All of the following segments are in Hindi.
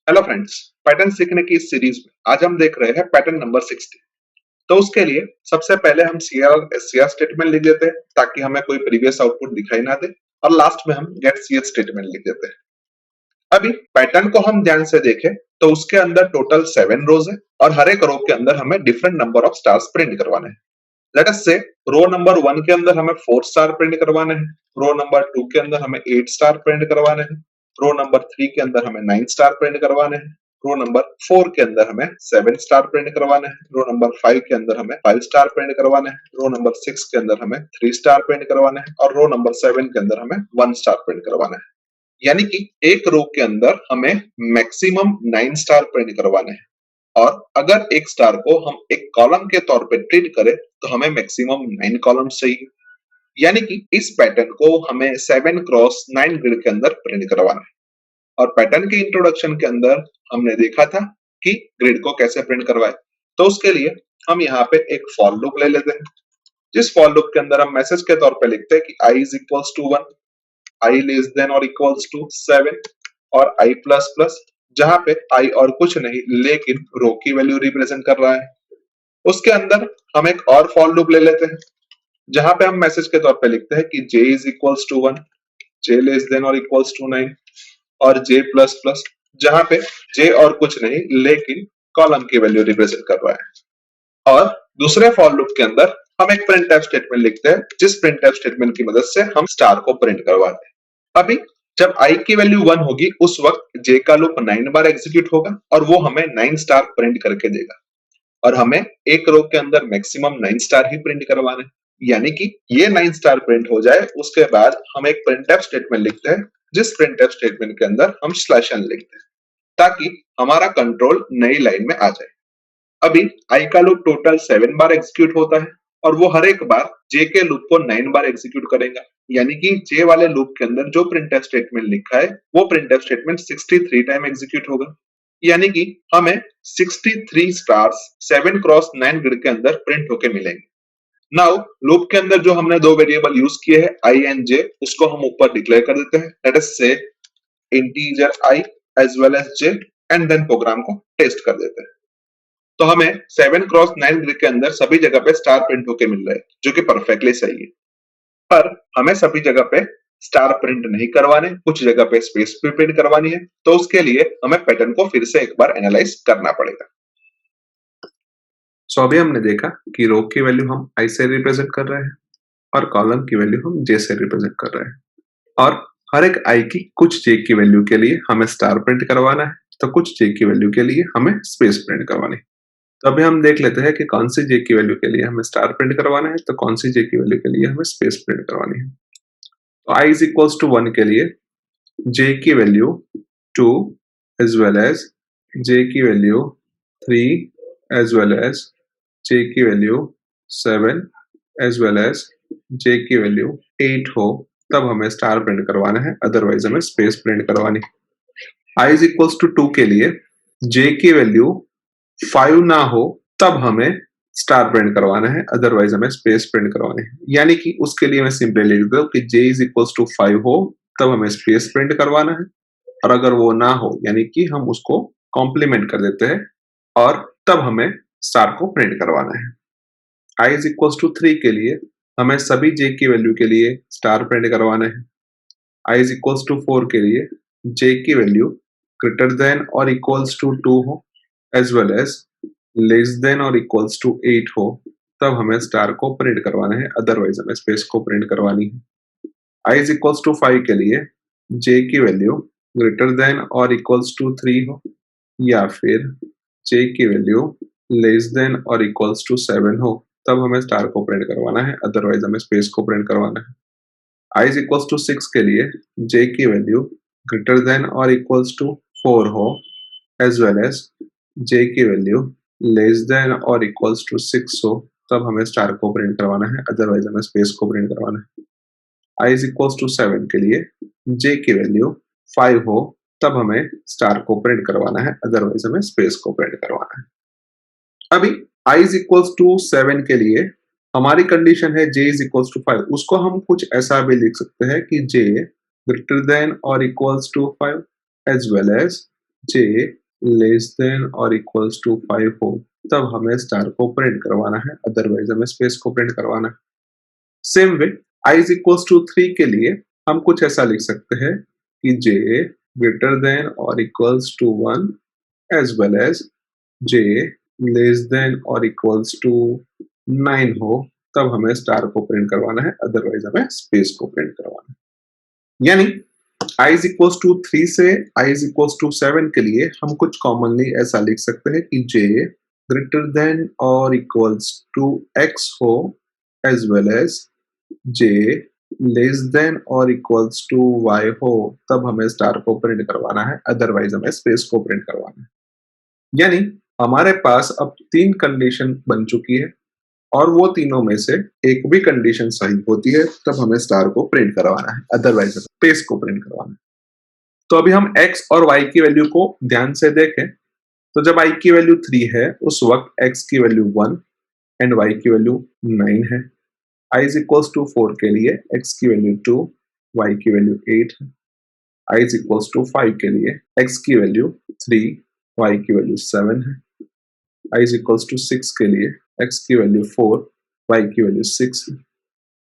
हेलो फ्रेंड्स, पैटर्न सीखने की इस सीरीज में आज हम देख रहे हैं पैटर्न नंबर 60। तो उसके लिए सबसे पहले हम सीआर और एससीआर स्टेटमेंट लिख देते हैं ताकि हमें कोई प्रीवियस आउटपुट दिखाई ना दे, और लास्ट में हम गेट सीएच स्टेटमेंट लिख देते हैं। अभी पैटर्न को हम ध्यान से देखें तो उसके अंदर टोटल 7 रोज है और हर एक रो के अंदर हमें different number of stars print करवाने हैं। लेट अस से रो नंबर 1 के अंदर हमें 4 स्टार प्रिंट करवाने हैं, रो नंबर 2 के अंदर हमें 8 स्टार प्रिंट करवाने हैं, रो नंबर 3 के अंदर हमें 9 स्टार प्रिंट करवाने हैं, रो नंबर 4 के अंदर हमें 7 स्टार प्रिंट करवाने हैं, रो नंबर 5 के अंदर हमें 5 स्टार प्रिंट करवाने हैं, रो नंबर 6 के अंदर हमें 3 स्टार प्रिंट करवाने हैं और रो नंबर 7 के अंदर हमें 1 स्टार प्रिंट करवाना है। यानी कि एक रो के अंदर हमें मैक्सिमम 9 स्टार प्रिंट करवाने हैं, और अगर एक स्टार को हम एक कॉलम के तौर पे ट्रीट करें तो हमें मैक्सिमम 9 कॉलम्स चाहिए। यानी कि इस पैटर्न को हमें 7 क्रॉस 9 ग्रिड के अंदर प्रिंट करवाना है। और पैटर्न के इंट्रोडक्शन के अंदर हमने देखा था कि ग्रिड को कैसे प्रिंट करवाए। तो उसके लिए हम यहाँ पे एक फॉर लूप ले लेते हैं, जिस फॉर लूप के अंदर हम मैसेज के तौर पे लिखते हैं कि i is equals to 1, i less than और इक्वल्स टू 7 और i प्लस प्लस, जहां पे i और कुछ नहीं लेकिन रो की वैल्यू रिप्रेजेंट कर रहा है। उसके अंदर हम एक और फॉर लूप ले लेते हैं जहां पे हम मैसेज के तौर पे लिखते हैं कि j is equals to 1, j less than और इक्वल्स टू 9 और j प्लस प्लस, जहां पे j और कुछ नहीं लेकिन कॉलम की वैल्यू रिप्रेजेंट कर रहा है। और दूसरे फॉर लूप के अंदर हम एक प्रिंटफ स्टेटमेंट लिखते हैं, जिस प्रिंटफ स्टेटमेंट की मदद से हम स्टार को प्रिंट करवाते हैं। अभी जब i की वैल्यू 1 होगी उस वक्त j का लूप 9 बार एग्जीक्यूट होगा और वो हमें 9 स्टार प्रिंट करके देगा, और हमें एक रो के अंदर मैक्सिमम 9 स्टार ही प्रिंट करवाने। यानी कि ये 9 स्टार प्रिंट हो जाए उसके बाद हम एक प्रिंटफ स्टेटमेंट लिखते हैं, जिस प्रिंटफ स्टेटमेंट के अंदर हम स्लैश n लिखते हैं ताकि हमारा कंट्रोल नई लाइन में आ जाए। अभी i का लूप टोटल 7 बार एग्जीक्यूट होता है और वो हर एक बार j के लूप को 9 बार एग्जीक्यूट करेगा। यानी कि j वाले लूप के अंदर जो प्रिंटफ स्टेटमेंट लिखा है वो प्रिंटफ स्टेटमेंट 63 टाइम एग्जीक्यूट होगा। यानी कि हमें 63 स्टार्स 7 क्रॉस 9 ग्रिड के अंदर प्रिंट होके मिलेंगे। नाउ लूप के अंदर जो हमने दो वेरिएबल यूज किए हैं i एंड j, उसको हम ऊपर डिक्लेयर कर देते हैं। लेट अस से integer i as well as j and then program को टेस्ट कर देते हैं। तो हमें 7 क्रॉस 9 ग्रिड के अंदर सभी जगह पे स्टार प्रिंट होके मिल रहे हैं, जो कि परफेक्टली सही है। पर हमें सभी जगह पे स्टार प्रिंट नहीं करवाने, कुछ जगह पे स्पेस भी प्रिंट करवानी है। तो उसके लिए हमें पैटर्न को फिर से एक बार एनालाइज करना पड़ेगा। सो अभी हमने देखा कि रो की वैल्यू हम i से रिप्रेजेंट कर रहे हैं और कॉलम की वैल्यू हम j से रिप्रेजेंट कर रहे हैं, और हर एक i की कुछ j की वैल्यू के लिए हमें स्टार प्रिंट करवाना है, तो कुछ j की वैल्यू के लिए हमें स्पेस प्रिंट करवानी है। तो अभी हम देख लेते हैं कि कौन सी j की वैल्यू के लिए हमें स्टार प्रिंट करवाना है, तो कौन सी j की वैल्यू के लिए हमें स्पेस प्रिंट करवानी है। तो i इज इक्वल्स टू 1 के लिए j की value 2 as well as j की value 3 as well as j की value 7 as well as j की वैल्यू 8 हो, तब हमें स्टार प्रिंट करवाना है, अदरवाइज हमें स्पेस प्रिंट करवानी है। i इज इक्वल्स टू 2 के लिए j की वैल्यू 5 ना हो तब हमें स्टार प्रिंट करवाना है, अदरवाइज हमें स्पेस प्रिंट करवानी है। यानी कि उसके लिए मैं सिंपली लिख दूं कि j इज इक्वल्स टू 5 हो तब हमें स्पेस प्रिंट करवाना है, और अगर वो ना हो यानी कि हम उसको कॉम्प्लीमेंट कर देते हैं और तब हमें स्टार को प्रिंट करवाना है। i इज इक्वल्स टू 3 के लिए हमें सभी j की वैल्यू के लिए स्टार प्रिंट करवाना है। i इज इक्वल्स टू 4 के लिए j की वैल्यू ग्रेटर देन और इक्वल्स टू 2 हो, as well as less than और इक्वल्स टू 8 हो, तब हमें स्टार को प्रिंट करवाना है, अदरवाइज हमें स्पेस को प्रिंट करवानी है। i इज इक्वल्स टू 5 के लिए j की वैल्यू ग्रेटर देन और इक्वल्स टू 3 हो, या फिर j की वैल्यू लेस देन और इक्वल्स टू 7 हो, तब हमें स्टार को प्रिंट करवाना है, अदरवाइज हमें स्पेस को प्रिंट करवाना है। i इज इक्वल्स टू 6 के लिए j की वैल्यू ग्रेटर देन और इक्वल्स टू 4 हो, एज वेल एज j की वैल्यू लेस देन और इक्वल्स टू 6 हो, तब हमें स्टार को प्रिंट करवाना है, अदरवाइज हमें स्पेस को प्रिंट करवाना है। i इज इक्वल्स टू 7 के लिए j की वैल्यू 5 हो तब हमें स्टार को प्रिंट करवाना है, अदरवाइज हमें स्पेस को प्रिंट करवाना है। अभी i इज इक्वल्स टू 7 के लिए हमारी कंडीशन है j इज इक्वल्स टू 5, उसको हम कुछ ऐसा भी लिख सकते हैं कि j ग्रेटर देन और equals to 5 as well as j less than और इक्वल्स टू 5 हो तब हमें स्टार को प्रिंट करवाना है, अदरवाइज हमें स्पेस को प्रिंट करवाना है। Same way i is equals to 3 के लिए हम कुछ ऐसा लिख सकते हैं कि j ग्रेटर देन और equals to 1 as well as j less than और इक्वल्स टू 9 हो तब हमें स्टार को प्रिंट करवाना है, अदरवाइज हमें स्पेस को प्रिंट करवाना है। यानी i इज इक्वल्स टू 3 से i इज इक्वल्स टू 7 के लिए हम कुछ कॉमनली ऐसा लिख सकते हैं कि j ग्रेटर देन और इक्वल्स टू x हो as well as j less than और इक्वल्स टू y हो तब हमें स्टार को प्रिंट करवाना है, अदरवाइज हमें स्पेस को प्रिंट करवाना है। यानी हमारे पास अब 3 कंडीशन बन चुकी है और वो तीनों में से एक भी कंडीशन सही होती है तब हमें स्टार को प्रिंट करवाना है, अदरवाइज स्पेस को प्रिंट करवाना है। तो अभी हम x और y की वैल्यू को ध्यान से देखें तो जब i की वैल्यू 3 है उस वक्त x की वैल्यू 1 एंड y की वैल्यू 9 है। i इज इक्वल्स टू 4 के लिए x की वैल्यू 2, y की वैल्यू 8 है। i इज इक्वल्स टू 5 के लिए x की वैल्यू 3, y की वैल्यू 7 है। i इज इक्वल्स टू 6 के लिए x की वैल्यू 4, y की वैल्यू 6 है।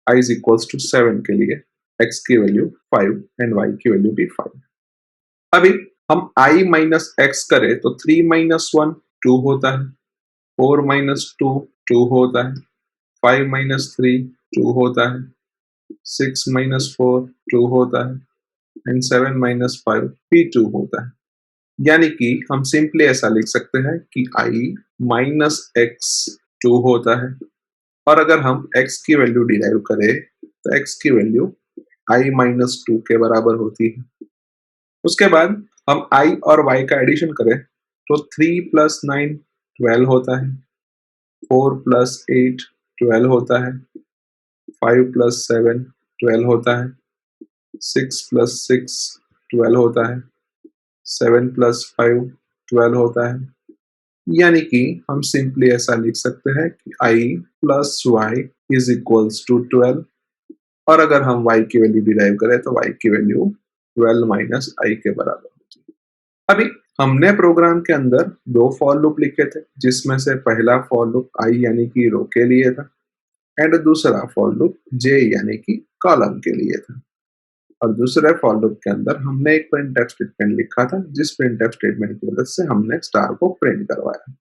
i इज इक्वल्स टू 7 के लिए x की वैल्यू 5 एंड y की वैल्यू भी 5। अभी हम i माइनस x करें तो 3 माइनस 1 2 होता है, 4 माइनस 2 2 होता है, 5 माइनस 3 2 होता है, 6 माइनस 4 2 होता है एंड 7 माइनस 5 भी 2 होता है। यानी कि हम सिंपली ऐसा लिख सकते हैं कि i माइनस x 2 होता है और अगर हम x की वैल्यू डिराइव करें तो x की वैल्यू i माइनस 2 के बराबर होती है। उसके बाद हम i और y का एडिशन करें तो 3 प्लस 9 12 होता है, 4 प्लस 8 12 होता है, 5 प्लस 7 12 होता है, 6 प्लस 6 12 होता है, 7 प्लस 5 12 होता है। यानी कि हम सिंपली ऐसा लिख सकते हैं कि i plus y is equals to 12 और अगर हम y की वैल्यू डिराइव करें तो y की वैल्यू 12 माइनस i के बराबर होती है। अभी हमने प्रोग्राम के अंदर 2 फॉर लूप लिखे थे जिसमें से पहला फॉर लूप i यानी कि रो के लिए था एंड दूसरा फॉर लूप j यानी कि कॉलम के लिए था। और दूसरे फॉर लूप के अंदर हमने एक प्रिंटफ स्टेटमेंट लिखा था जिस प्रिंटफ स्टेटमेंट की मदद से हमने स्टार को प्रिंट करवाया।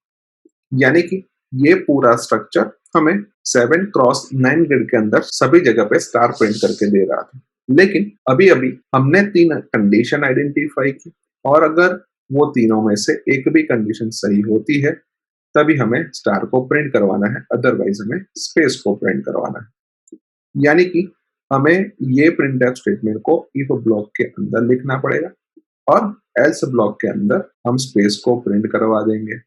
यानी कि ये पूरा स्ट्रक्चर हमें 7 क्रॉस 9 ग्रिड के अंदर सभी जगह पे स्टार प्रिंट करके दे रहा था। लेकिन अभी अभी हमने 3 कंडीशन आइडेंटिफाई की और अगर वो तीनों में से एक भी कंडीशन सही होती है तभी हमें स्टार को प्रिंट करवाना है, अदरवाइज हमें स्पेस को प्रिंट करवाना है। यानी कि हमें ये प्रिंटफ स्टेटमेंट को इफ ब्लॉक के अंदर लिखना पड़ेगा और एल्स ब्लॉक के अंदर हम स्पेस को प्रिंट करवा देंगे।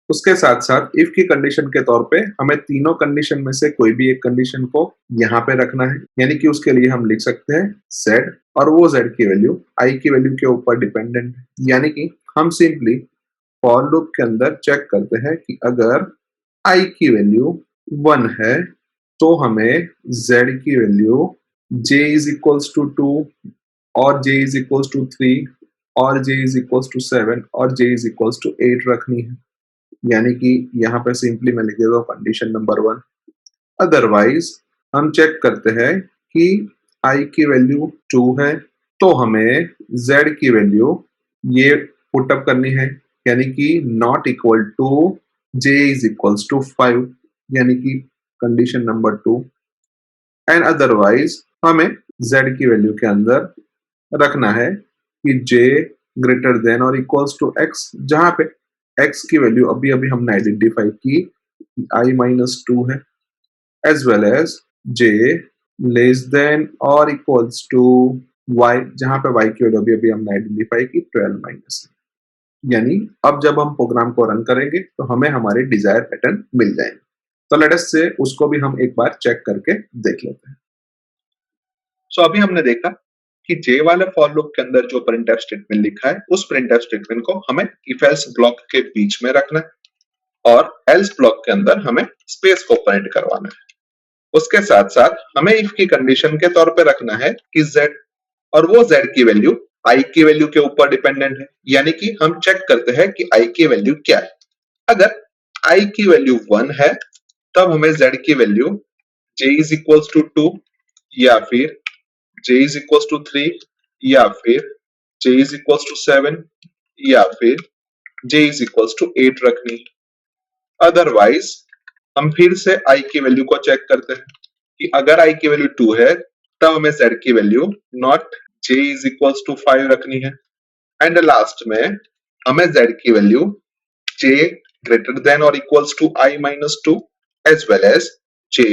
उसके साथ साथ इफ की कंडीशन के तौर पे हमें तीनों कंडीशन में से कोई भी एक कंडीशन को यहाँ पे रखना है। यानी कि उसके लिए हम लिख सकते हैं z और वो z की वैल्यू i की वैल्यू के ऊपर डिपेंडेंट है। यानी कि हम सिंपली फॉर लूप के अंदर चेक करते हैं कि अगर i की वैल्यू 1 है तो हमें z की value j is equals to 2 और j इज इक्वल्स टू 3 और j इज इक्वल्स टू 7 और j इज इक्वल्स टू 8 रखनी है। यानी कि यहाँ पे सिंपली मैं लिख देता हूँ कंडीशन नंबर 1। अदरवाइज हम चेक करते हैं कि i की वैल्यू 2 है तो हमें z की वैल्यू ये पुटअप करनी है, यानी कि not equal to j is equals to 5, यानी कि कंडीशन नंबर 2। एंड अदरवाइज हमें z की वैल्यू के अंदर रखना है कि j ग्रेटर देन और इक्वल्स टू x, जहां पे x की वैल्यू अभी अभी हमने आइडेंटिफाई की i माइनस 2 है, as well as j less than और इक्वल्स टू y, जहां पे y की वैल्यू अभी अभी हमने आइडेंटिफाई की 12 माइनस। यानी अब जब हम प्रोग्राम को रन करेंगे तो हमें हमारे डिजायर पैटर्न मिल जाएंगे। तो लेट अस से उसको भी हम एक बार चेक करके देख लेते हैं। सो अभी हमने देखा कि J वाले फॉर लूप के अंदर जो प्रिंटफ स्टेटमेंट लिखा है उस प्रिंटफ स्टेटमेंट को हमें इफ एल्स ब्लॉक के बीच में रखना है और एल्स ब्लॉक के अंदर हमें स्पेस को प्रिंट करवाना है। उसके साथ साथ हमें इफ की कंडीशन के तौर पे रखना है कि z और वो z की वैल्यू i की वैल्यू के ऊपर डिपेंडेंट है, यानी कि हम चेक करते हैं कि i की वैल्यू क्या है। अगर i की वैल्यू 1 है तब हमें z की value j is equals to 2 या फिर j इज इक्वल्स टू 3 या फिर j इज इक्वल्स टू 7 या फिर j इज इक्वल्स टू 8 रखनी है। अदरवाइज हम फिर से i की वैल्यू को चेक करते हैं कि अगर i की वैल्यू 2 है तब हमें z की value not j is equals to 5 रखनी है। एंड लास्ट में हमें z की value j greater than or equals to I minus 2 as well as j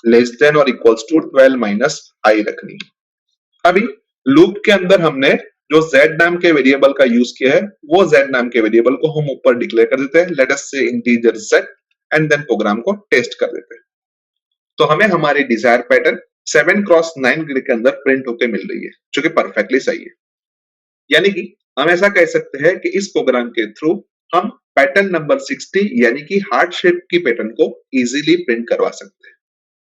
less than or equals to 12 minus I रखनी है। अभी लूप के अंदर हमने जो z नाम के वेरिएबल का यूज किया है वो z नाम के वेरिएबल को हम ऊपर डिक्लेयर कर देते हैं, लेट अस से integer z, and then program को टेस्ट कर देते हैं। तो हमें हमारी डिजायर पैटर्न 7 क्रॉस 9 ग्रिड के अंदर प्रिंट होकर मिल रही है, जो कि परफेक्टली सही है। यानी कि हम ऐसा कह सकते हैं कि इस प्रोग्राम के थ्रू हम पैटर्न नंबर 60 यानी कि हार्ट शेप की पैटर्न को इजीली प्रिंट करवा सकते हैं।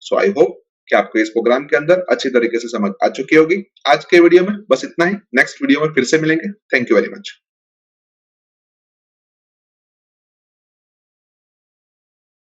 सो आई होप कि आपको इस प्रोग्राम के अंदर अच्छी तरीके से समझ आ चुकी होगी। आज के वीडियो में बस इतना ही, नेक्स्ट वीडियो में फिर से मिलेंगे। Thank you very much.